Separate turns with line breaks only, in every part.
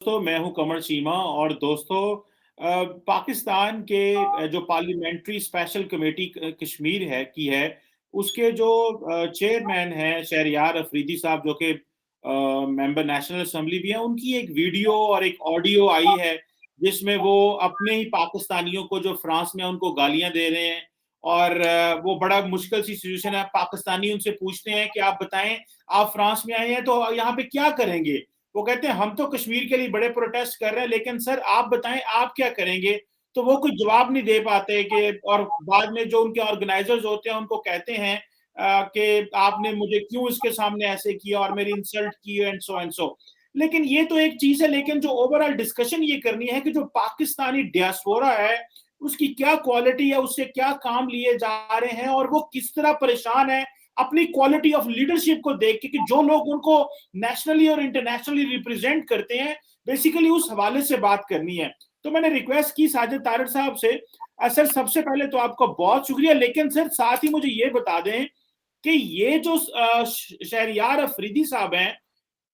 दोस्तों, मैं हूं कमर चीमा और दोस्तों पाकिस्तान के जो पार्लियामेंट्री स्पेशल कमेटी कश्मीर है उसके जो चेयरमैन हैं शहरयार अफरीदी साहब जो कि मेंबर नेशनल असेंबली भी हैं, उनकी एक वीडियो और एक ऑडियो आई है जिसमें वो अपने ही पाकिस्तानियों को जो फ्रांस में उनको गालियां दे रहे हैं और वो बड़ा मुश्किल सी सिचुएशन है। पाकिस्तानी उनसे पूछते हैं कि आप बताएं, आप फ्रांस में आए हैं तो यहाँ पे क्या करेंगे। वो कहते हैं हम तो कश्मीर के लिए बड़े प्रोटेस्ट कर रहे हैं, लेकिन सर आप बताएं आप क्या करेंगे। तो वो कुछ जवाब नहीं दे पाते कि, और बाद में जो उनके ऑर्गेनाइजर्स होते हैं उनको कहते हैं कि आपने मुझे क्यों इसके सामने ऐसे किया और मेरी इंसल्ट की एंड सो एंड सो। लेकिन ये तो एक चीज है, लेकिन जो ओवरऑल डिस्कशन ये करनी है कि जो पाकिस्तानी डियास्पोरा है उसकी क्या क्वालिटी है, उससे क्या काम लिए जा रहे हैं और वो किस तरह परेशान है अपनी क्वालिटी ऑफ लीडरशिप को देख के कि जो लोग उनको नेशनली और इंटरनेशनली रिप्रेजेंट करते हैं, बेसिकली उस हवाले से बात करनी है। तो मैंने रिक्वेस्ट की साजिद तारड़ साहब से, सर सबसे पहले तो आपका बहुत शुक्रिया, लेकिन सर साथ ही मुझे ये बता दें कि ये जो शहरयार अफरीदी साहब हैं,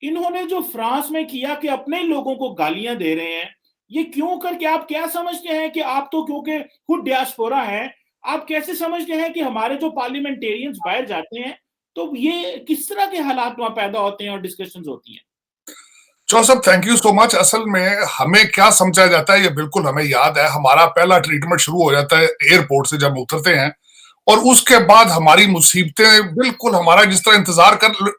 इन्होंने जो फ्रांस में किया कि अपने लोगों को गालियां दे रहे हैं, ये क्यों करके आप क्या समझते हैं कि आप तो क्योंकि खुद डियास्पोरा हैं, आप कैसे समझते हैं कि हमारे जो पार्लियामेंटेरियंस बाहर जाते हैं तो ये किस तरह के हालात वहां पैदा होते हैं और डिस्कशंस होती हैं।
Joseph, thank you so much. असल में हमें क्या समझा जाता है ये बिल्कुल हमें याद है। हमारा पहला ट्रीटमेंट शुरू हो जाता है एयरपोर्ट से जब उतरते हैं, और उसके बाद हमारी मुसीबतें बिल्कुल हमारा जिस तरह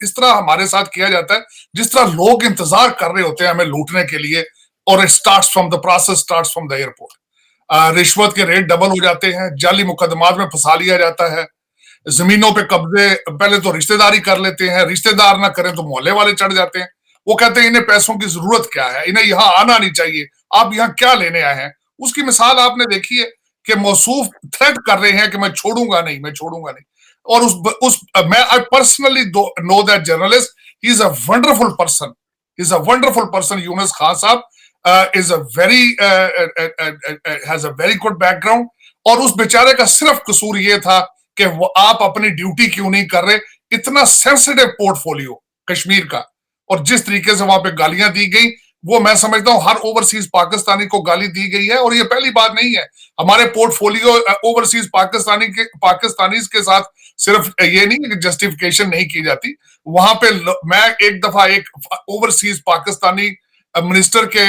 इस तरह हमारे साथ किया जाता है जिस तरह लोग इंतजार कर रहे होते हैं हमें लूटने के लिए। और it starts from the process, starts from the airport. रिश्वत के रेट डबल हो जाते हैं, जाली मुकदमात में फंसा लिया जाता है, जमीनों पे कब्जे पहले तो रिश्तेदारी कर लेते हैं, रिश्तेदार ना करें तो मोहल्ले वाले चढ़ जाते हैं। वो कहते हैं इन्हें पैसों की जरूरत क्या है, इन्हें यहाँ आना नहीं चाहिए, आप यहाँ क्या लेने आए हैं। उसकी मिसाल आपने देखी है कि मौसूफ थ्रेट कर रहे हैं कि मैं छोड़ूंगा नहीं, मैं छोड़ूंगा नहीं। और मैं I personally know that journalist, he is a wonderful person, is a wonderful person. Yunus Khan साहब is a very has a very good background. और उस बेचारे का सिर्फ कसूर ये था कि वो आप अपनी ड्यूटी क्यों नहीं कर रहे। इतना सेंसिटिव पोर्टफोलियो कश्मीर का, और जिस तरीके से वहां पे गालियां दी गई, वो मैं समझता हूं हर ओवरसीज पाकिस्तानी को गाली दी गई है। और ये पहली बात नहीं है, हमारे पोर्टफोलियो ओवरसीज पाकिस्तानी के साथ सिर्फ ये नहीं कि जस्टिफिकेशन नहीं की जाती। वहां पे मैं एक दफा एक ओवरसीज पाकिस्तानी मिनिस्टर के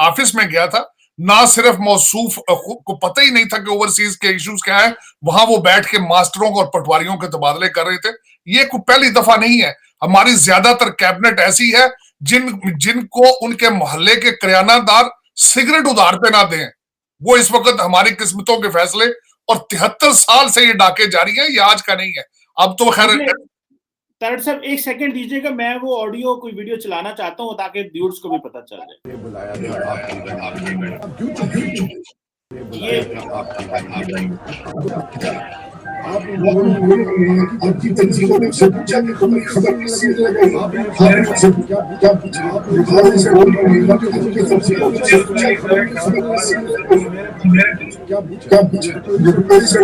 ऑफिस में गया था, ना सिर्फ मौसूफ को पता ही नहीं था कि ओवरसीज के इश्यूज क्या है, वहां वो बैठ के मास्टरों और पटवारियों के तबादले कर रहे थे। ये कोई पहली दफा नहीं है। हमारी ज्यादातर कैबिनेट ऐसी है जिनको उनके मोहल्ले के किरानादार सिगरेट उधार पे ना दें। वो इस वक्त हमारी किस्मतों के फैसले, और 73 साल से ये डाके जारी है, ये आज का नहीं है। अब तो खैर
तारड़ साहब एक सेकंड दीजिएगा, मैं वो ऑडियो कोई वीडियो चलाना चाहता हूँ ताकि व्यूअर्स को भी पता चल जाए। ये
आप लोगों ने आपकी तंजीमों ने से पूछा कि तुम्हें खबर किससे लगाई, आपने से क्या पूछा, आपने से बोल रहे हैं कि आपकी तंजीमों ने पूछा खबर किससे लगाई, क्या पूछा जो मेरी से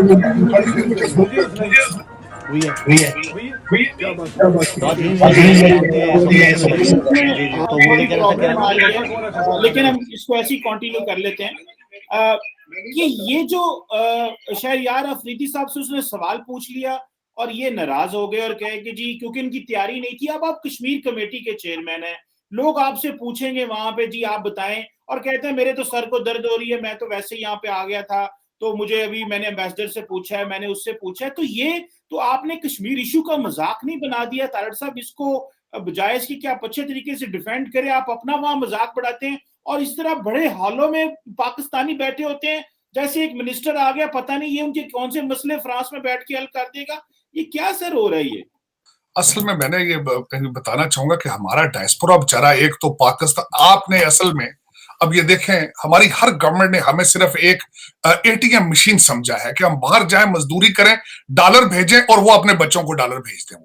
लेकिन हम इसको ऐसे ही कंटिन्यू कर लेते हैं कि ये जो शहरयार अफरीदी साहब से उसने सवाल पूछ लिया और ये नाराज हो गए और कहे कि जी क्योंकि इनकी तैयारी नहीं थी। अब आप कश्मीर कमेटी के चेयरमैन हैं, लोग आपसे पूछेंगे वहां पे जी आप बताएं, और कहते हैं मेरे तो सर को दर्द हो रही है, मैं तो वैसे ही यहाँ पे आ गया था, तो मुझे अभी मैंने एम्बेसडर से पूछा है, मैंने उससे पूछा है। तो ये तो आपने कश्मीर इशू का मजाक नहीं बना दिया तारड़ साहब, इसको बजाय इसकी कि आप अच्छे तरीके से डिफेंड करें, आप अपना वहां मजाक बढ़ाते हैं और इस तरह बड़े हालों में पाकिस्तानी बैठे होते हैं जैसे एक मिनिस्टर आ गया, पता नहीं ये उनके कौन से मसले फ्रांस में बैठ के हल कर देगा। ये क्या सर हो रहा है ये?
असल में मैंने ये बताना चाहूंगा कि हमारा डायस्पोरा बेचारा, एक तो पाकिस्तान आपने असल में अब ये देखें, हमारी हर गवर्नमेंट ने हमें सिर्फ एक एटीएम मशीन समझा है कि हम बाहर जाएं, मजदूरी करें, डॉलर भेजें और वो अपने बच्चों को डॉलर भेज दें।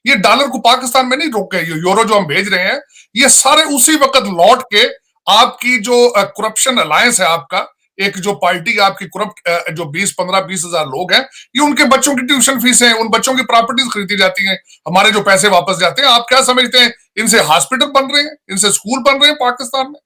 ये डॉलर को पाकिस्तान में नहीं रोके, ये यूरो जो हम भेज रहे हैं ये सारे उसी वक्त लौट के आपकी जो करप्शन अलायंस है, आपका एक जो पार्टी आपकी करप्ट जो 20-15-20 हजार लोग हैं, ये उनके बच्चों की ट्यूशन फीस है, उन बच्चों की प्रॉपर्टीज खरीदी जाती हैं, हमारे जो पैसे वापस जाते हैं। आप क्या समझते हैं इनसे हॉस्पिटल बन रहे हैं, इनसे स्कूल बन रहे हैं पाकिस्तान में?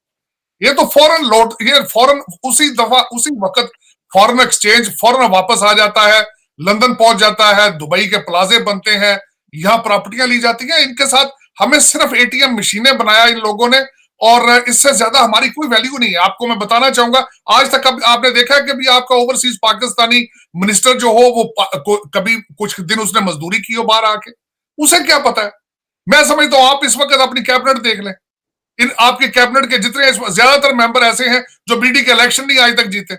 ये तो फौरन लौट, ये फौरन उसी दफा उसी वक्त फॉरेन एक्सचेंज फौरन वापस आ जाता है, लंदन पहुंच जाता है, दुबई के प्लाजे बनते हैं, यहाँ प्रॉपर्टियां ली जाती हैं। इनके साथ हमें सिर्फ एटीएम मशीनें बनाया इन लोगों ने, और इससे ज्यादा हमारी कोई वैल्यू नहीं है। आपको मैं बताना चाहूंगा, आज तक आपने देखा है कि भी आपका ओवरसीज पाकिस्तानी मिनिस्टर जो हो वो कभी कुछ दिन उसने मजदूरी की हो बाहर आके? उसे क्या पता है? मैं समझता हूं आप इस वक्त अपनी कैबिनेट देख लें, इन आपके कैबिनेट के जितने ज्यादातर मेंबर ऐसे हैं जो बीडी के इलेक्शन नहीं आज तक जीते,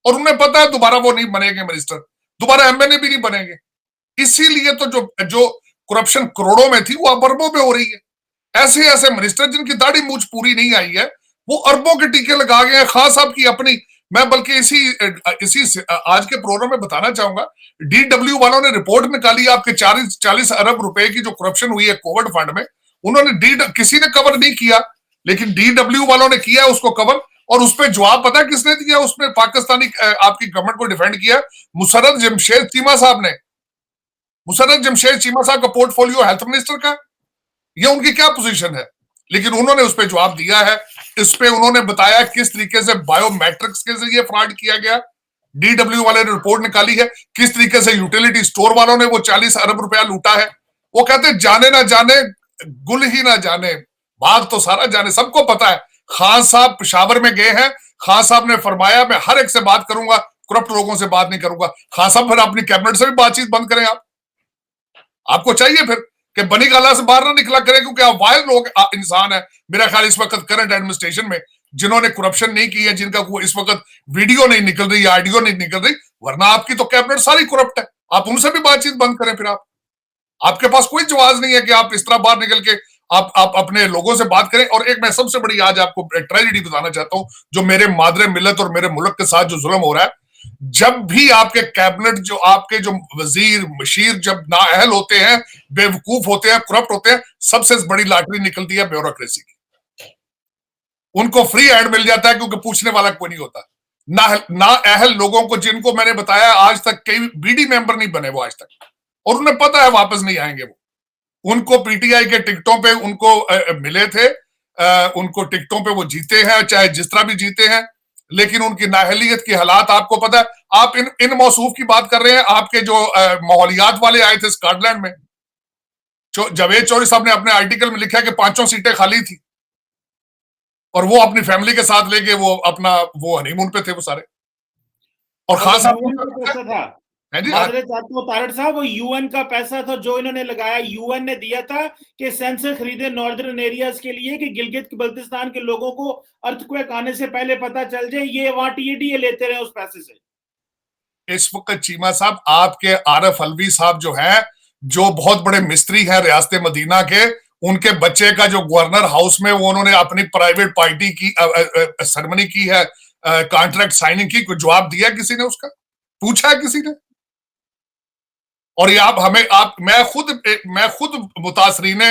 और उन्हें पता है दोबारा वो नहीं बनेंगे मिनिस्टर, दोबारा एमएनए भी नहीं बनेंगे। इसीलिए तो जो करप्शन करोड़ों में थी वो अब अरबों में हो रही है। ऐसे ऐसे मिनिस्टर जिनकी दाढ़ी मूछ पूरी नहीं आई है वो अरबों के टीके लगा गए हैं। खान साहब की अपनी, मैं बल्कि इसी आज के प्रोग्राम में बताना चाहूंगा, डीडब्ल्यू वालों ने रिपोर्ट निकाली आपके 40 अरब रुपए की जो करप्शन हुई है कोविड फंड में, उन्होंने किसी ने कवर नहीं किया, लेकिन डीडब्ल्यू वालों ने किया उसको कवर। और उस पर जवाब पता किसने दिया? उसमें पाकिस्तानी आपकी गवर्नमेंट को डिफेंड किया मुशर्रफ जमशेद चीमा साहब ने। मुशर्रफ जमशेद चीमा साहब का पोर्टफोलियो हेल्थ मिनिस्टर का, ये उनकी क्या पोजीशन है? लेकिन उन्होंने उस पर जवाब दिया है। इस पे उन्होंने बताया किस तरीके से बायोमेट्रिक्स के जरिए फ्रॉड किया गया, डीडब्ल्यू वाले ने रिपोर्ट निकाली है, किस तरीके से यूटिलिटी स्टोर वालों ने वो 40 अरब रुपया लूटा है। वो कहते जाने ना जाने गुल ही ना जाने, बाग तो सारा जाने, सबको पता है। खान साहब पेशावर में गए हैं, खान साहब ने फरमाया मैं हर एक से बात करूंगा, करप्ट लोगों से बात नहीं करूंगा। खान साहब फिर अपनी कैबिनेट से भी बातचीत बंद करें। आपको चाहिए फिर कि बनी गाला से बाहर ना निकला करें, क्योंकि आप वायद लोग इंसान है मेरा ख्याल इस वक्त करंट एडमिनिस्ट्रेशन में जिन्होंने करप्शन नहीं की है, जिनका इस वक्त वीडियो नहीं निकल रही, ऑडियो नहीं निकल रही, वरना आपकी तो कैबिनेट सारी करप्ट है। आप उनसे भी बातचीत बंद करें। फिर आपके पास कोई जवाब नहीं है कि आप इस तरह बाहर निकल के आप अपने लोगों से बात करें। और एक मैं सबसे बड़ी आज आपको ट्रेजेडी बताना चाहता हूं जो मेरे मादरे मिल्लत और मेरे मुल्क के साथ जो जुल्म हो रहा है। जब भी आपके कैबिनेट जो आपके जो वजीर मशीर जब नाअहल होते हैं, बेवकूफ होते हैं, करप्ट होते हैं, सबसे बड़ी लॉटरी निकलती है ब्यूरोक्रेसी की। उनको फ्री हैंड मिल जाता है क्योंकि पूछने वाला कोई नहीं होता। नाअहल लोगों को, जिनको मैंने बताया आज तक कई बीडी मेंबर नहीं बने वो आज तक, और उन्हें पता है वापस नहीं आएंगे वो। उनको पीटीआई के टिकटों पे उनको मिले थे, उनको टिकटों पे वो जीते हैं, चाहे जिस तरह भी जीते हैं, लेकिन उनकी नाअहलियत की हालात आपको पता है। आप इन मौसूफ की बात कर रहे हैं, आपके जो माहौलियात वाले आए थे स्कॉटलैंड में, जावेद चौधरी साहब ने अपने आर्टिकल में लिखा कि 5 सीटें खाली थी, और वो अपनी फैमिली के साथ लेके वो अपना वो हनीमून पे थे वो सारे। और खान साहब
था तारड़ साहब, वो यूएन का पैसा था जो इन्होंने लगाया, यूएन ने दिया था कि सेंसर खरीदे नॉर्दर्न एरियाज के लिए कि गिलगित बल्तिस्तान के लोगों को अर्थक्वेक आने से पहले पता चल जाए, ये वहां टीएडीए लेते रहे उस पैसे से।
इस वक्त चीमा साहब आपके आरफ अलवी साहब जो है, जो बहुत बड़े मिस्त्री हैं रियासत मदीना के, उनके बच्चे का जो गवर्नर हाउस में वो उन्होंने अपनी प्राइवेट पार्टी की सेरेमनी की है, कॉन्ट्रैक्ट साइनिंग की, कोई जवाब दिया किसी ने? उसका पूछा है किसी ने? और ये मैं खुद मुतासरीन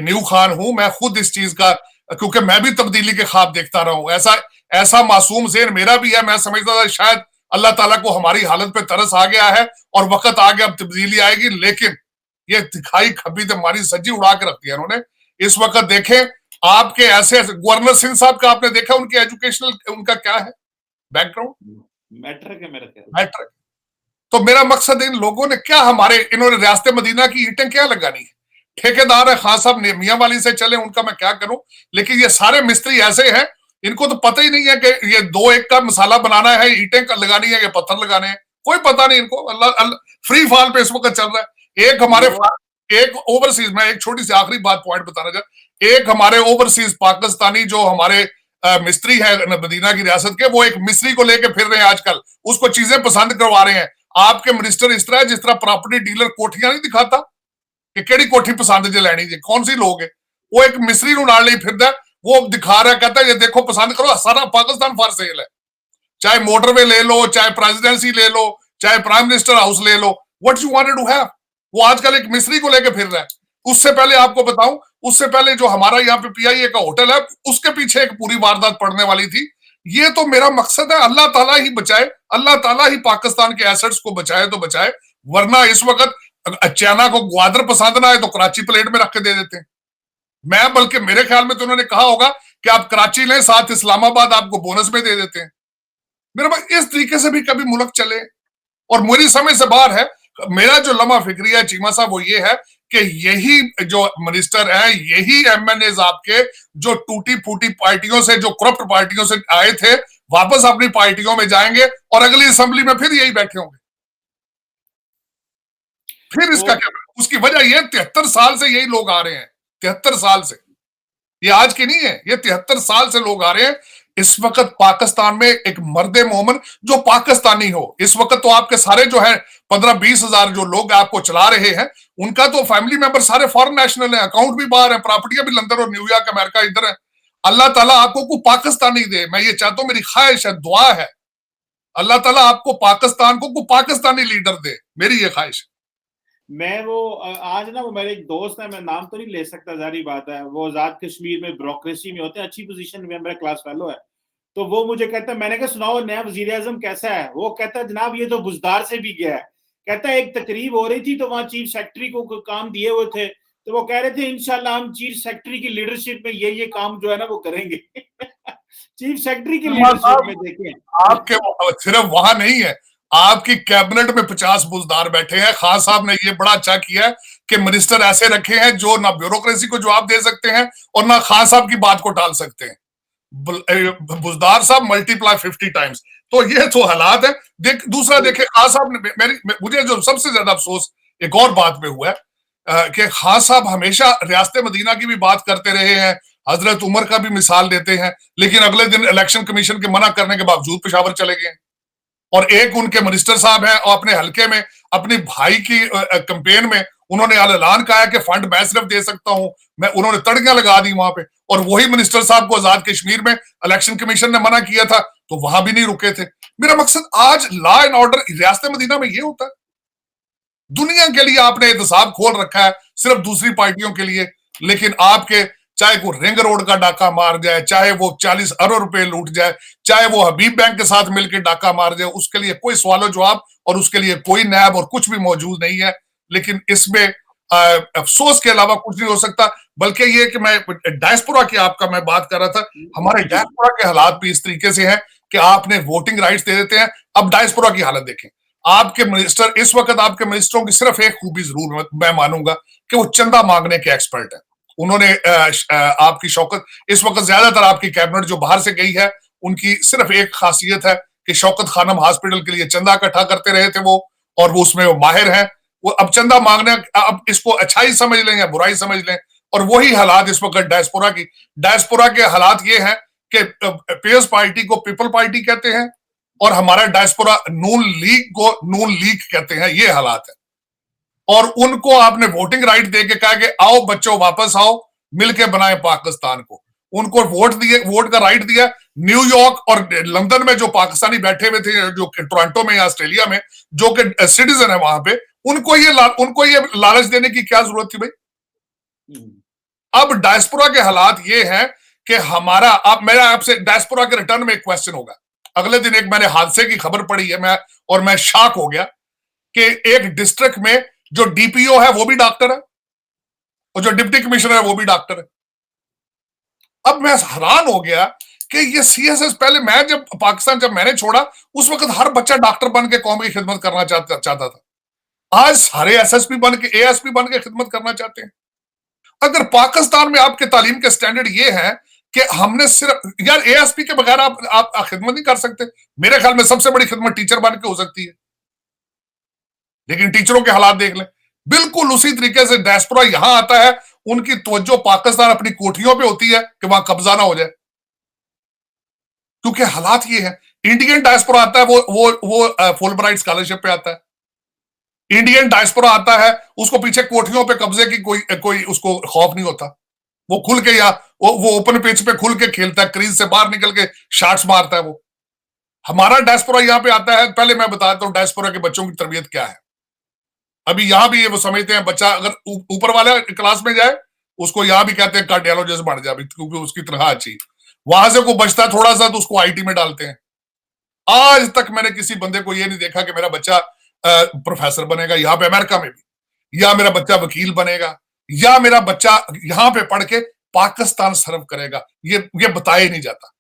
न्यू खान हूं, मैं खुद इस चीज का, क्योंकि मैं भी तब्दीली के ख्वाब देखता रहा हूं। ऐसा मासूम ज़हन मेरा भी है। मैं समझता था शायद अल्लाह ताला को हमारी हालत पे तरस आ गया है और वक्त आ गया, अब तब्दीली आएगी, लेकिन ये दिखाई खबी तो हमारी सज्जी उड़ा के रख दिया इन्होंने। इस वक्त देखें आपके ऐसे गवर्नर सिंह साहब का आपने देखा उनके एजुकेशनल उनका क्या है बैकग्राउंड? मैट्रिक। तो मेरा मकसद इन लोगों ने क्या, इन्होंने रियासत मदीना की ईंटें क्या लगानी है? ठेकेदार है खान साहब मियां वाली से चले, उनका मैं क्या करूं, लेकिन ये सारे मिस्त्री ऐसे हैं, इनको तो पता ही नहीं है कि ये 2-1 का मसाला बनाना है, ईंटें लगानी है या पत्थर लगाने हैं, कोई पता नहीं इनको। अल्लाह फ्री फॉल पे इस वक्त चल रहा है। एक ओवरसीज, मैं एक छोटी सी आखिरी बात पॉइंट बताना चाहता, एक हमारे ओवरसीज पाकिस्तानी जो हमारे मिस्त्री है मदीना की रियासत के, वो एक मिस्त्री को लेके फिर रहे हैं आजकल, उसको चीजें पसंद करवा रहे हैं। आपके मिनिस्टर इस तरह जिस तरह प्रॉपर्टी डीलर कोठियां नहीं दिखाता कि केड़ी कोठी पसंद जे लैनी जे, कौन सी लोग है, वो एक मिस्त्री नु नाल नहीं फिरदा, वो दिखा रहा, कहता है ये देखो पसंद करो, सारा पाकिस्तान फॉर सेल है। चाहे मोटरवे ले लो, चाहे प्रेसिडेंसी ले लो, चाहे प्राइम मिनिस्टर हाउस ले लो, what you wanted to have, वो आजकल एक मिस्त्री को लेके फिर रहा है। उससे पहले आपको बताऊं, उससे पहले जो हमारा यहाँ पे पीआईए का होटल है, उसके पीछे एक पूरी वारदात पड़ने वाली थी। ये तो मेरा मकसद है अल्लाह ताला ही बचाए, अल्लाह ताला ही पाकिस्तान के एसेट्स को बचाए तो बचाए, वरना इस वक्त चाइना को ग्वादर पसंद ना है तो कराची प्लेट में रख के दे देते हैं। मैं बल्कि मेरे ख्याल में तो उन्होंने कहा होगा कि आप कराची लें, साथ इस्लामाबाद आपको बोनस में दे देते हैं। मेरे पास इस तरीके से भी कभी मुल्क चले, और मेरी समझ से बाहर है। मेरा जो लम्हा फिक्रिया चीमा साहब वो ये है कि यही जो मिनिस्टर हैं, यही एमएनए आपके जो टूटी फूटी पार्टियों से, जो करप्ट पार्टियों से आए थे, वापस अपनी पार्टियों में जाएंगे और अगली असेंबली में फिर यही बैठे होंगे। फिर इसका क्या? उसकी वजह यह 73 साल से यही लोग आ रहे हैं, 73 साल से, ये आज की नहीं है, ये 73 साल से लोग आ रहे हैं। इस वक्त पाकिस्तान में एक मर्दे मोमन जो पाकिस्तानी हो, इस वक्त तो आपके सारे जो है 15-20 हजार जो लोग आपको चला रहे हैं, उनका तो फैमिली मेंबर सारे फॉरेन नेशनल हैं, अकाउंट भी बाहर है, प्रॉपर्टियां भी लंदन और न्यूयॉर्क अमेरिका इधर है। अल्लाह ताला आपको को पाकिस्तानी दे, मैं ये चाहता हूं, मेरी ख्वाहिश है, दुआ है, अल्लाह ताला आपको पाकिस्तान को पाकिस्तानी लीडर दे, मेरी ये ख्वाहिश है।
मैं वो आज ना, वो मेरे एक दोस्त है, मैं नाम तो नहीं ले सकता, जारी बात है, वो आजाद कश्मीर में ब्यूरोक्रेसी में होते हैं, अच्छी पोजीशन में, मेरा क्लास फेलो है। तो वो मुझे कहता है, मैंने कहा सुनाओ नया वजीर आजम कैसा है? वो कहता है जनाब ये तो बुजदार से भी गया है। कहता है एक तकरीब हो रही थी तो वहां चीफ सेक्रेटरी को काम दिए हुए थे, तो वो कह रहे थे इंशाल्लाह हम चीफ सेक्रेटरी की लीडरशिप में ये काम जो है ना वो करेंगे। चीफ सेक्रेटरी की लीडरशिप में देखें,
आपके सिर्फ वहां नहीं है, आपकी कैबिनेट में 50 बुजदार बैठे हैं। खान साहब ने ये बड़ा अच्छा किया है कि मिनिस्टर ऐसे रखे हैं जो ना ब्यूरोक्रेसी को जवाब दे सकते हैं और ना खान साहब की बात को टाल सकते हैं। बुजदार साहब मल्टीप्लाई 50 टाइम्स। तो ये तो हालात है। दूसरा देखे, खान साहब ने मुझे जो सबसे ज्यादा अफसोस एक और बात में हुआ है कि खान साहब हमेशा रियासत मदीना की भी बात करते रहे हैं, हजरत उमर का भी मिसाल देते हैं, लेकिन अगले दिन इलेक्शन कमीशन के मना करने के बावजूद पेशावर चले गए। और एक उनके मिनिस्टर साहब हैं और अपने हल्के में अपनी भाई की कैंपेन में उन्होंने ऐलान कहा है कि फंड मैं सिर्फ दे सकता हूं, उन्होंने तड़कियां लगा दी वहां पे, और वही मिनिस्टर साहब को आजाद कश्मीर में इलेक्शन कमीशन ने मना किया था तो वहां भी नहीं रुके थे। मेरा मकसद आज लॉ एंड ऑर्डर रियासत मदीना में ये होता है। दुनिया के लिए आपने एहतसाब खोल रखा है सिर्फ दूसरी पार्टियों के लिए, लेकिन आपके चाहे वो रिंग रोड का डाका मार जाए, चाहे वो 40 अरब रुपए लूट जाए, चाहे वो हबीब बैंक के साथ मिलकर डाका मार जाए, उसके लिए कोई सवाल जवाब और उसके लिए कोई नैब और कुछ भी मौजूद नहीं है। लेकिन इसमें अफसोस के अलावा कुछ नहीं हो सकता। बल्कि ये कि मैं डायस्पोरा की आपका मैं बात कर रहा था, हमारे डायस्पोरा के हालात भी इस तरीके से हैं कि आपने वोटिंग राइट्स दे देते हैं। अब डायस्पोरा की हालत देखें, आपके मिनिस्टर इस वक्त, आपके मिनिस्टरों की सिर्फ एक खूबी जरूर मैं मानूंगा कि वो चंदा मांगने के एक्सपर्ट है। उन्होंने आपकी शौकत, इस वक्त ज्यादातर आपकी कैबिनेट जो बाहर से गई है उनकी सिर्फ एक खासियत है कि शौकत खानम हॉस्पिटल के लिए चंदा इकट्ठा करते रहे थे वो, और वो उसमें वो माहिर हैं। वो अब चंदा मांगने, अब इसको अच्छाई समझ लें या बुराई समझ लें, और वही हालात इस वक्त डायस्पोरा के हालात ये हैं कि पीएस पार्टी को पीपल पार्टी कहते हैं और हमारा डायस्पोरा नून लीग को नून लीग कहते हैं। ये हालात है। और उनको आपने वोटिंग राइट दे के कहा कि आओ बच्चों वापस आओ, मिलके बनाए पाकिस्तान को। उनको वोट का राइट दिया। न्यूयॉर्क और लंदन में जो पाकिस्तानी बैठे हुए थे, जो टोरंटो में या ऑस्ट्रेलिया में जो कि सिटीजन है वहां पे, उनको ये लालच देने की क्या जरूरत थी भाई? अब डायस्पोरा के हालात ये हैं कि मेरा आपसे डायस्पोरा के रिटर्न में एक क्वेश्चन होगा। अगले दिन एक मैंने हादसे की खबर पढ़ी है, मैं शॉक हो गया कि एक डिस्ट्रिक्ट में जो डीपीओ है वो भी डॉक्टर है और जो डिप्टी कमिश्नर है वो भी डॉक्टर है। अब मैं हैरान हो गया कि ये सीएसएस, पहले मैं जब पाकिस्तान मैंने छोड़ा उस वक्त हर बच्चा डॉक्टर बन के कौम की खिदमत करना चाहता था। आज सारे एसएसपी बन के, एएसपी बन के खिदमत करना चाहते हैं। अगर पाकिस्तान में आपके तालीम के स्टैंडर्ड ये है कि हमने सिर्फ, यार एएसपी के बगैर आप खिदमत नहीं कर सकते। मेरे ख्याल में सबसे बड़ी खिदमत टीचर बन के हो सकती है, लेकिन टीचरों के हालात देख लें। बिल्कुल उसी तरीके से डायस्पोरा यहां आता है, उनकी तवज्जो पाकिस्तान अपनी कोठियों पे होती है कि वहां कब्जा ना हो जाए, क्योंकि हालात ये है। इंडियन डायस्पोरा आता है, वो फुलब्राइट स्कॉलरशिप पे आता है। इंडियन डायस्पोरा आता है, उसको पीछे कोठियों पे कब्जे की कोई उसको खौफ नहीं होता। वो खुल के, या वो ओपन पिच पे खुल के खेलता है, क्रीज से बाहर निकल के शॉट्स मारता है वो। हमारा डायस्पोरा यहाँ पे आता है। पहले मैं बताता हूँ डायस्पोरा के बच्चों की तरबियत क्या है। अभी यहां भी ये वो समझते हैं बच्चा अगर ऊपर वाले क्लास में जाए उसको यहां भी कहते हैं कार्डियोलॉजिस्ट बन जाए क्योंकि उसकी तनख्वाह अच्छी। वहां से कोई बचता है थोड़ा सा तो उसको आईटी में डालते हैं। आज तक मैंने किसी बंदे को ये नहीं देखा कि मेरा बच्चा प्रोफेसर बनेगा यहां पे अमेरिका में भी, या मेरा बच्चा वकील बनेगा, या मेरा बच्चा यहां पे पढ़ के पाकिस्तान सर्व करेगा, ये बताया ही नहीं जाता।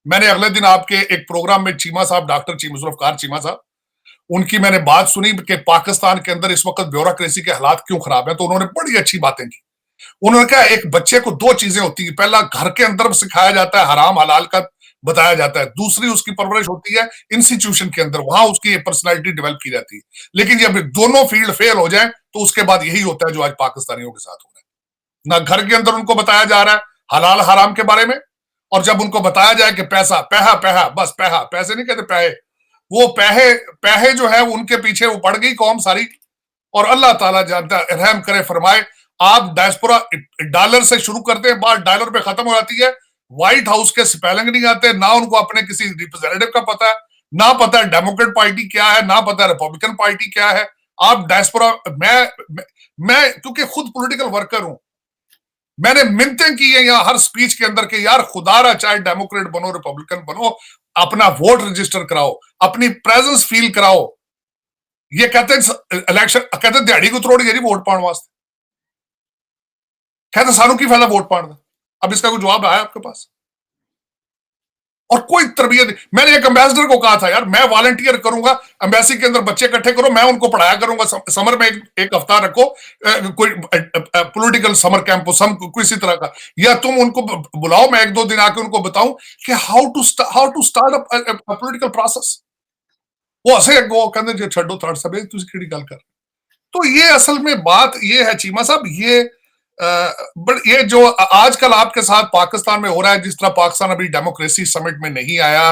मैंने अगले दिन आपके एक प्रोग्राम में चीमा साहब, डॉक्टर जुल्फ़िकार चीमा साहब, उनकी मैंने बात सुनी कि पाकिस्तान के अंदर इस वक्त ब्यूरोक्रेसी के हालात क्यों खराब है, तो उन्होंने बड़ी अच्छी बातें की। उन्होंने कहा एक बच्चे को दो चीजें होती है, पहला घर के अंदर सिखाया जाता है, हराम हलाल का बताया जाता है, दूसरी उसकी परवरिश होती है इंस्टीट्यूशन के अंदर, वहां उसकी पर्सनैलिटी डेवलप की जाती है। लेकिन जब दोनों फील्ड फेल हो जाए तो उसके बाद यही होता है जो आज पाकिस्तानियों के साथ हो रहा है। ना घर के अंदर उनको बताया जा रहा है हलाल हराम के बारे में, और जब उनको बताया जाए कि पैसा पैहा पैहा, बस पैहा, पैसे नहीं कहते पैहे, वो पैहे पैहे जो है उनके पीछे वो पड़ गई कौम सारी। और अल्लाह ताला जानता है, रहम करे फरमाए, आप डायस्पोरा डॉलर से शुरू करते हैं, बात डॉलर पे खत्म हो जाती है। व्हाइट हाउस के स्पेलिंग नहीं आते, ना उनको अपने किसी रिप्रेजेंटेटिव का पता है, ना पता है डेमोक्रेट पार्टी क्या है, ना पता है रिपब्लिकन पार्टी क्या है। आप डायस्पोरा, मैं क्योंकि खुद पॉलिटिकल वर्कर हूं, मैंने मिन्नतें की है यहाँ हर स्पीच के अंदर कि यार खुदारा चाहे डेमोक्रेट बनो रिपब्लिकन बनो, अपना वोट रजिस्टर कराओ, अपनी प्रेजेंस फील कराओ। ये कहते हैं इलेक्शन, कहते हैं दिहाड़ी को त्रोड़ी है जी वोट पाने वास्ते, कहते सानू की फायदा वोट पाने। अब इसका कोई जवाब आया आपके पास? और कोई तरबियत नहीं। मैंने एक एम्बेसडर को कहा था यार मैं वॉलंटियर करूंगा, एम्बेसी के अंदर बच्चे इकट्ठे करो, मैं उनको पढ़ाया करूंगा, समर में एक हफ्ता रखो, कोई पॉलिटिकल समर कैंप किसी तरह का, या तुम उनको बुलाओ, मैं एक दो दिन आके उनको बताऊं कि how to start a political process. वो हसे अगो कहते जे छड्डो थर्ड सब तुसी केड़ी गल कर। तो ये असल में बात ये है चीमा साहब, बट ये जो आजकल आपके साथ पाकिस्तान में हो रहा है, जिस तरह पाकिस्तान अभी डेमोक्रेसी समिट में नहीं आया,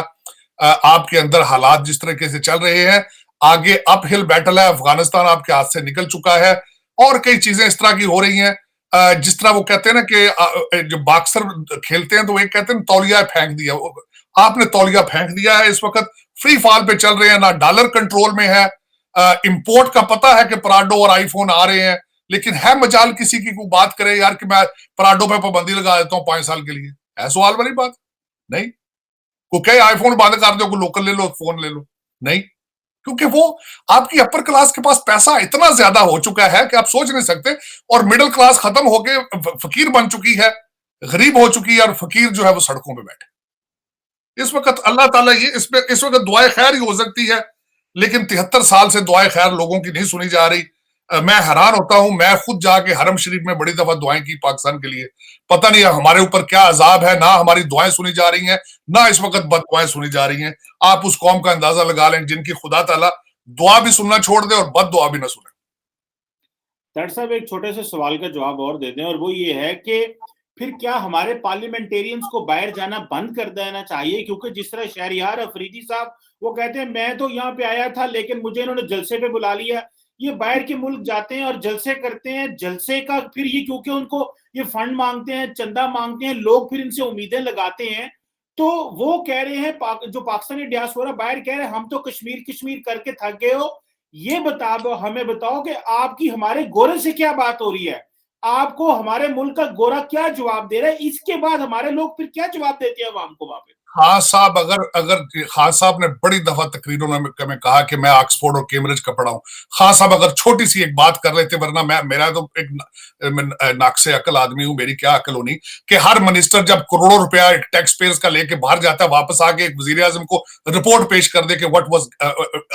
आपके अंदर हालात जिस तरीके से चल रहे हैं, आगे अप हिल बैटल है, अफगानिस्तान आपके हाथ से निकल चुका है, और कई चीजें इस तरह की हो रही हैं, जिस तरह वो कहते हैं ना कि जो बॉक्सर खेलते हैं तो वो एक कहते हैं तौलिया फेंक दिया, आपने तौलिया फेंक दिया है। इस वक्त फ्री फॉल पे चल रहे हैं, ना डॉलर कंट्रोल में है, इंपोर्ट का पता है कि पराडो और आईफोन आ रहे हैं, लेकिन है मजाल किसी की कोई बात करे यार कि मैं पराडो पे पाबंदी लगा देता हूं 5 साल के लिए? है सवाल वाली बात? नहीं। को कहे आईफोन बंद कर दो, कोई लोकल ले लो, फोन ले लो, नहीं, क्योंकि वो आपकी अपर क्लास के पास पैसा इतना ज्यादा हो चुका है कि आप सोच नहीं सकते, और मिडिल क्लास खत्म होके फकीर बन चुकी है, गरीब हो चुकी है, और फकीर जो है वो सड़कों पे बैठे। इस वक्त अल्लाह ताला ये इस वक्त दुआए खैर ही हो सकती है, लेकिन 73 साल से दुआए खैर लोगों की नहीं सुनी जा रही। मैं हैरान होता हूं, मैं खुद जाके हरम शरीफ में बड़ी दफा दुआएं की पाकिस्तान के लिए, पता नहीं हमारे ऊपर क्या अजाब है, ना हमारी दुआएं सुनी जा रही हैं, ना इस वक्त बद दुआएं सुनी जा रही हैं। आप उस कौम का अंदाजा लगा लें जिनकी खुदा ताला दुआ भी सुनना छोड़ दे और बद दुआ भी ना सुने।
डॉक्टर साहब एक छोटे से सवाल का जवाब और दे दें, और वो ये है कि फिर क्या हमारे पार्लियामेंटेरियंस को बाहर जाना बंद कर देना चाहिए? क्योंकि जिस तरह शहरियार अफरीदी साहब वो कहते हैं मैं तो यहाँ पे आया था लेकिन मुझे इन्होंने जलसे पे बुला लिया। ये बाहर के मुल्क जाते हैं और जलसे करते हैं, जलसे का फिर ये क्योंकि उनको ये फंड मांगते हैं, चंदा मांगते हैं, लोग फिर इनसे उम्मीदें लगाते हैं। तो वो कह रहे हैं जो पाकिस्तानी डियास्पोरा बाहर कह रहे हैं हम तो कश्मीर कश्मीर करके थक गए हो। ये बताओ, हमें बताओ कि आपकी हमारे गोरे से क्या बात हो रही है, आपको हमारे मुल्क का गोरा क्या जवाब दे रहा है, इसके बाद हमारे लोग फिर क्या जवाब देते हैं अवाम को वहां पे?
खान साहब अगर खान साहब ने बड़ी दफा तकरीरों में कहा कि मैं ऑक्सफोर्ड और कैम्ब्रिज का पढ़ा हूं, खान साहब अगर छोटी सी एक बात कर लेते, वरना मेरा तो एक नाक्से अकल आदमी हूं, मेरी क्या अकल होनी कि हर मिनिस्टर जब करोड़ों रुपया टैक्स पेयर्स का लेके बाहर जाता है, वापस आके एक वजीर आजम को रिपोर्ट पेश कर दे कि व्हाट वाज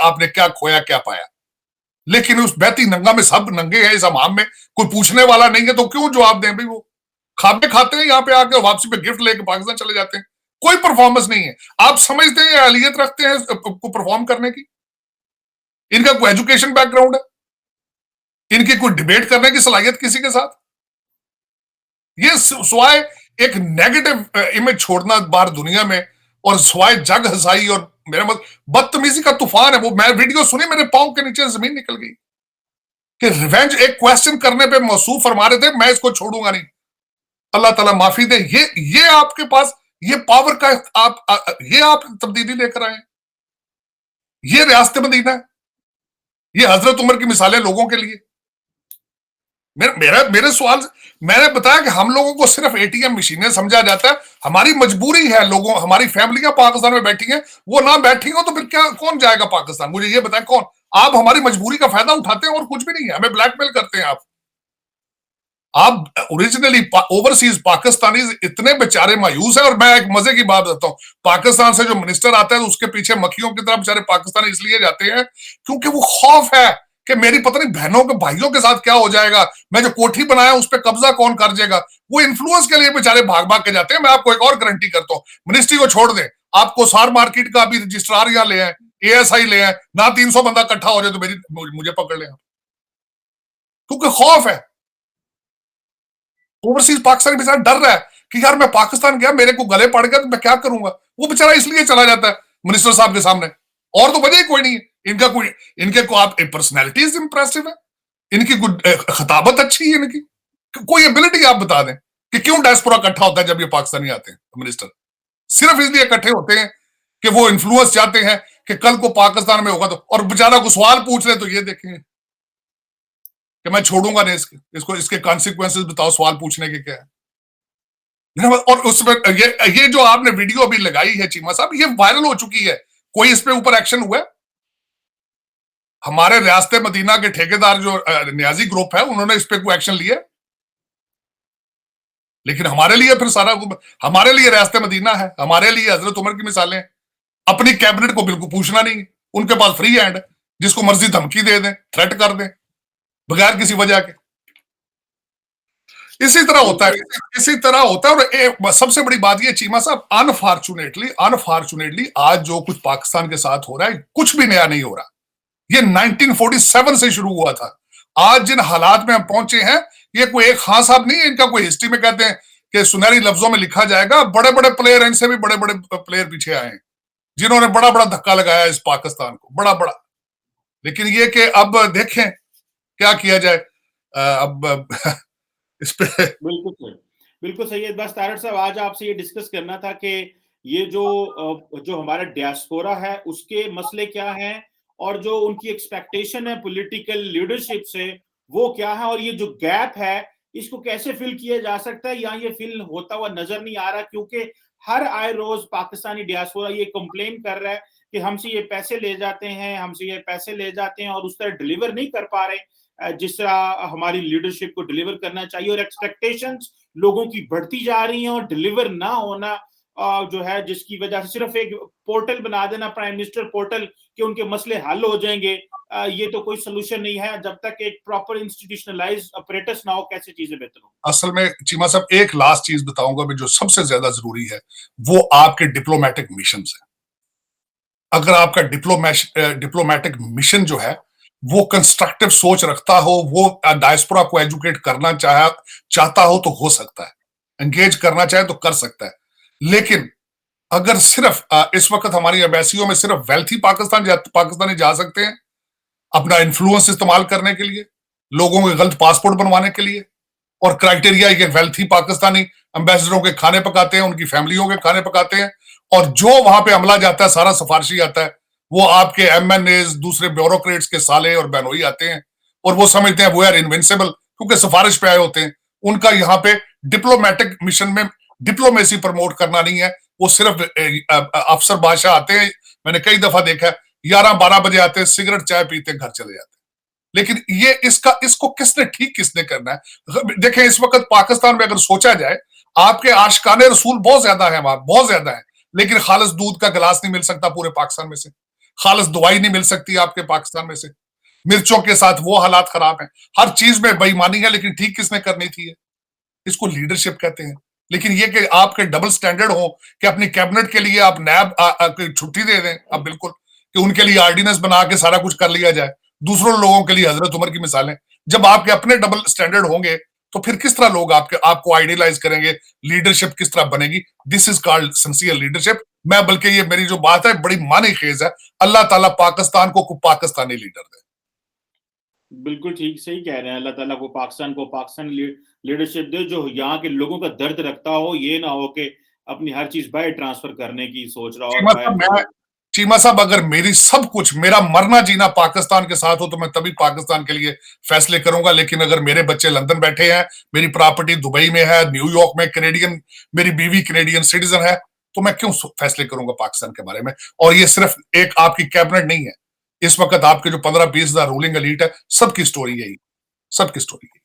आपने क्या खोया क्या पाया। लेकिन उस बैती नंगा में सब नंगे हैं, इस अमाम में कोई पूछने वाला नहीं है, तो क्यों जवाब दें भाई? वो खाते खाते हैं यहाँ पे आके, वापसी पे गिफ्ट लेके पाकिस्तान चले जाते हैं, कोई परफॉर्मेंस नहीं है। आप समझते हैं अहलियत रखते हैं को परफॉर्म करने की? इनका कोई एजुकेशन बैकग्राउंड है? इनकी कोई डिबेट करने की सलाहियत किसी के साथ? ये स्वाय एक नेगेटिव इमेज छोड़ना बाहर दुनिया में, और स्वाय जग हसाई और मेरा मतलब बदतमीजी का तूफान है। वो मैं वीडियो सुनी, मेरे पांव के नीचे जमीन निकल गई कि रिवेंज एक क्वेश्चन करने पे मौसूफ फरमा रहे थे, मैं इसको छोड़ूंगा नहीं। अल्लाह ताला माफी दे। ये आपके पास ये पावर का आप तब्दीली लेकर आए, ये रियासत मदीना है, ये हजरत उमर की मिसालें लोगों के लिए। मेरे सवाल, मैंने बताया कि हम लोगों को सिर्फ एटीएम मशीनें समझा जाता है, हमारी मजबूरी है, लोगों हमारी फैमिलियां पाकिस्तान में बैठी हैं, वो ना बैठी हो तो फिर क्या कौन जाएगा पाकिस्तान? मुझे ये बताएं कौन? आप हमारी मजबूरी का फायदा उठाते हैं और कुछ भी नहीं है, हमें ब्लैकमेल करते हैं आप। आप ओरिजिनली ओवरसीज पाकिस्तानी इतने बेचारे मायूस है। और मैं एक मजे की बात बताता हूँ, पाकिस्तान से जो मिनिस्टर आता है तो उसके पीछे मक्खियों की तरह बेचारे पाकिस्तानी इसलिए जाते हैं क्योंकि वो खौफ है कि मेरी पता नहीं बहनों के भाइयों के साथ क्या हो जाएगा, मैं जो कोठी बनाया उस पर कब्जा कौन कर जाएगा। वो इन्फ्लुएंस के लिए बेचारे भाग भाग के जाते हैं। मैं आपको एक और गारंटी करता हूँ, मिनिस्ट्री को छोड़ दें, आपको सार मार्केट का अभी रजिस्ट्रार यहाँ ले आए, एएसआई ले आए ना, 300 बंदा इकट्ठा हो जाए तो मुझे पकड़ ले, क्योंकि खौफ है। ओवरसीज पाकिस्तानी बेचारा डर रहा है कि यार मैं पाकिस्तान गया, मेरे को गले पड़ गया तो मैं क्या करूंगा। वो बेचारा इसलिए चला जाता है मिनिस्टर साहब के सामने, और तो वजह ही कोई नहीं है। इनके को आप पर्सनैलिटीज इंप्रेसिव है, इनकी खताबत अच्छी है, इनकी कोई एबिलिटी आप बता दें कि क्यों डायस्पोरा इकट्ठा होता है जब ये पाकिस्तानी आते हैं मिनिस्टर। सिर्फ इसलिए इकट्ठे होते हैं कि वो इन्फ्लुएंस चाहते हैं कि कल को पाकिस्तान में होगा तो, और बेचारा को सवाल पूछ ले तो ये देखें कि मैं छोड़ूंगा नहीं इसको इसके कॉन्सिक्वेंसेस बताओ, सवाल पूछने के क्या है। और उसमें ये जो आपने वीडियो अभी लगाई है चीमा साहब, ये वायरल हो चुकी है, कोई इस पे ऊपर एक्शन हुआ है? हमारे रियासत मदीना के ठेकेदार जो न्याजी ग्रुप है उन्होंने इस पे कोई एक्शन लिया? लेकिन हमारे लिए फिर सारा, हमारे लिए रियासत मदीना है, हमारे लिए हजरत उमर की मिसालें, अपनी कैबिनेट को बिल्कुल पूछना नहीं, उनके पास फ्री हैंड है, जिसको मर्जी धमकी दे दें, थ्रेट कर दें बगैर किसी वजह के। इसी तरह होता है। और सबसे बड़ी बात ये चीमा साहब, अनफॉर्चुनेटली आज जो कुछ पाकिस्तान के साथ हो रहा है कुछ भी नया नहीं हो रहा। ये 1947 से शुरू हुआ था। आज जिन हालात में हम पहुंचे हैं, ये कोई एक खान साहब नहीं है, इनका कोई हिस्ट्री में कहते हैं कि सुनहरी लफ्जों में लिखा जाएगा। बड़े बड़े प्लेयर, इनसे भी बड़े बड़े प्लेयर पीछे आए हैं जिन्होंने बड़ा बड़ा धक्का लगाया इस पाकिस्तान को, बड़ा बड़ा। लेकिन ये कि अब देखें क्या किया जाए। अब इस पे
बिल्कुल सही है। बस तारड़ साहब, आज आपसे ये डिस्कस करना था कि ये जो हमारा डियास्पोरा है उसके मसले क्या हैं, और जो उनकी एक्सपेक्टेशन है पॉलिटिकल लीडरशिप से वो क्या है, और ये जो गैप है इसको कैसे फिल किया जा सकता है, या ये फिल होता हुआ नजर नहीं आ रहा। क्योंकि हर आए रोज पाकिस्तानी डियास्पोरा ये कंप्लेन कर रहा है कि हमसे ये पैसे ले जाते हैं और उस तरह डिलीवर नहीं कर पा रहे जिस तरह हमारी लीडरशिप को डिलीवर करना चाहिए। और एक्सपेक्टेशंस लोगों की बढ़ती जा रही हैं और डिलीवर ना होना जो है, जिसकी वजह से सिर्फ एक पोर्टल बना देना, प्राइम मिनिस्टर पोर्टल, कि उनके मसले हल हो जाएंगे, ये तो कोई सोल्यूशन नहीं है। जब तक एक प्रॉपर इंस्टीट्यूशनलाइज्ड अपरेटस ना हो, कैसे चीजें बेहतर हो।
असल में चीमा साहब एक लास्ट चीज बताऊंगा मैं, जो सबसे ज्यादा जरूरी है वो आपके डिप्लोमेटिक मिशन है। अगर आपका डिप्लोमेटिक मिशन जो है वो कंस्ट्रक्टिव सोच रखता हो, वो डायस्पोरा को एजुकेट करना चाहता हो तो हो सकता है, एंगेज करना चाहे तो कर सकता है। लेकिन अगर सिर्फ इस वक्त हमारी एम्बेसियों में सिर्फ वेल्थी पाकिस्तानी जा सकते हैं अपना इन्फ्लुएंस इस्तेमाल करने के लिए, लोगों के गलत पासपोर्ट बनवाने के लिए, और क्राइटेरिया ये वेल्थी पाकिस्तानी एम्बेसडरों के खाने पकाते हैं, उनकी फैमिलियों के खाने पकाते हैं, और जो वहां पे अमला जाता है सारा सिफारशी आता है, वो आपके एमएनएज दूसरे ब्यूरोक्रेट्स के साले और बहनोई आते हैं, और वो समझते हैं वो आर इनविंसिबल क्योंकि सिफारिश पे आए होते हैं। उनका यहाँ पे डिप्लोमेटिक मिशन में डिप्लोमेसी प्रमोट करना नहीं है, वो सिर्फ अफसर बादशाह आते हैं। मैंने कई दफा देखा है 11-12 बजे आते हैं, सिगरेट चाय पीते घर चले जाते हैं। लेकिन ये इसको किसने करना है? देखें इस वक्त पाकिस्तान में अगर सोचा जाए, आपके आशिकाने रसूल बहुत ज्यादा है वहां, बहुत ज्यादा है, लेकिन खालिस दूध का गिलास नहीं मिल सकता पूरे पाकिस्तान में से, खालिस दवाई नहीं मिल सकती आपके पाकिस्तान में से। मिर्चों के साथ वो हालात खराब है, हर चीज में बेईमानी है, लेकिन ठीक किसने करनी थी? इसको लीडरशिप कहते हैं। लेकिन ये कि आपके डबल स्टैंडर्ड हो कि अपनी कैबिनेट के लिए आप नैब छुट्टी दे दें, अब बिल्कुल कि उनके लिए ऑर्डिनेंस बना के सारा कुछ कर लिया जाए, दूसरों लोगों के लिए हजरत उमर की मिसालें। जब आपके अपने डबल स्टैंडर्ड होंगे तो फिर किस तरह लोग आपको आइडियलाइज करेंगे? लीडरशिप किस तरह बनेगी? This is called sincere leadership. मैं बल्कि ये मेरी जो बात है बड़ी मानी खेज है, अल्लाह ताला पाकिस्तान को पाकिस्तानी लीडर दे।
बिल्कुल ठीक, सही कह रहे हैं। अल्लाह ताला को पाकिस्तान लीडरशिप दे जो यहाँ के लोगों का दर्द रखता हो, ये ना हो कि अपनी हर चीज बाहर ट्रांसफर करने की सोच रहा हो।
चीमा साहब अगर मेरी सब कुछ, मेरा मरना जीना पाकिस्तान के साथ हो तो मैं तभी पाकिस्तान के लिए फैसले करूंगा। लेकिन अगर मेरे बच्चे लंदन बैठे हैं, मेरी प्रॉपर्टी दुबई में है, न्यूयॉर्क में कैनेडियन, मेरी बीवी कैनेडियन सिटीजन है, तो मैं क्यों फैसले करूंगा पाकिस्तान के बारे में? और ये सिर्फ एक आपकी कैबिनेट नहीं है, इस वक्त आपके जो 15-20 हजार रूलिंग एलीट है, सबकी स्टोरी यही, सबकी स्टोरी यही।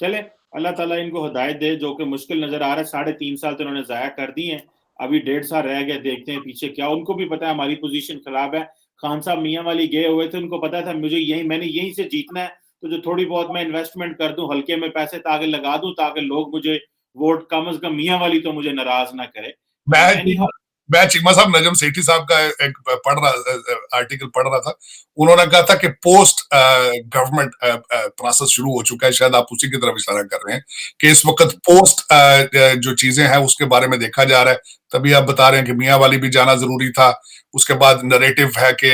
चले, अल्लाह ताला इनको हिदायत दे, जो कि मुश्किल नज़र आ रहा है। 3.5 साल तो इन्होंने ज़ाया कर दिए हैं, अभी 1.5 साल रह गए, देखते हैं पीछे क्या। उनको भी पता है हमारी पोज़ीशन खराब है। खान साहब मियाँ वाली गए हुए थे, उनको पता था मैंने यहीं से जीतना है, तो जो थोड़ी बहुत मैं इन्वेस्टमेंट कर दूँ, हल्के में पैसे ताकि लगा दूँ, ताकि लोग मुझे वोट कम से कम मियाँ वाली तो मुझे नाराज़ ना करे। एनी हाउ
मैं चीमा साहब नजम सेठी साहब का एक आर्टिकल पढ़ रहा था। उन्होंने कहा था कि पोस्ट गवर्नमेंट प्रोसेस शुरू हो चुका है, शायद आप उसी की तरफ इशारा कर रहे हैं कि इस वक्त पोस्ट जो चीजें हैं उसके बारे में देखा जा रहा है। तभी आप बता रहे हैं कि मियाँ वाली भी जाना जरूरी था। उसके बाद नरेटिव है कि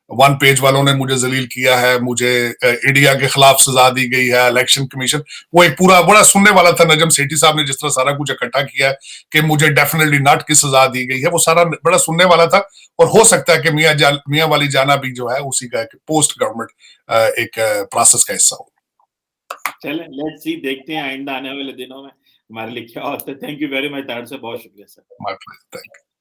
1 पेज वालों ने मुझे जलील किया है, मुझे इंडिया के खिलाफ सजा दी गई है, इलेक्शन कमीशन। वो एक पूरा बड़ा सुनने वाला था। नजम सेठी साहब ने जिस तरह सारा कुछ इकट्ठा किया है कि मुझे डेफिनेटली नॉट की सजा दी गई है, वो सारा बड़ा सुनने वाला था। और हो सकता है कि मियाँ वाली जाना भी जो है उसी का पोस्ट गवर्नमेंट एक प्रोसेस का हिस्सा हो।
चलें, लेट्स सी, देखते हैं आइंदा आने वाले दिनों में हमारे लिए क्या होता है। थैंक यू वेरी मच, तार से बहुत शुक्रिया sir.
My pleasure, thank you.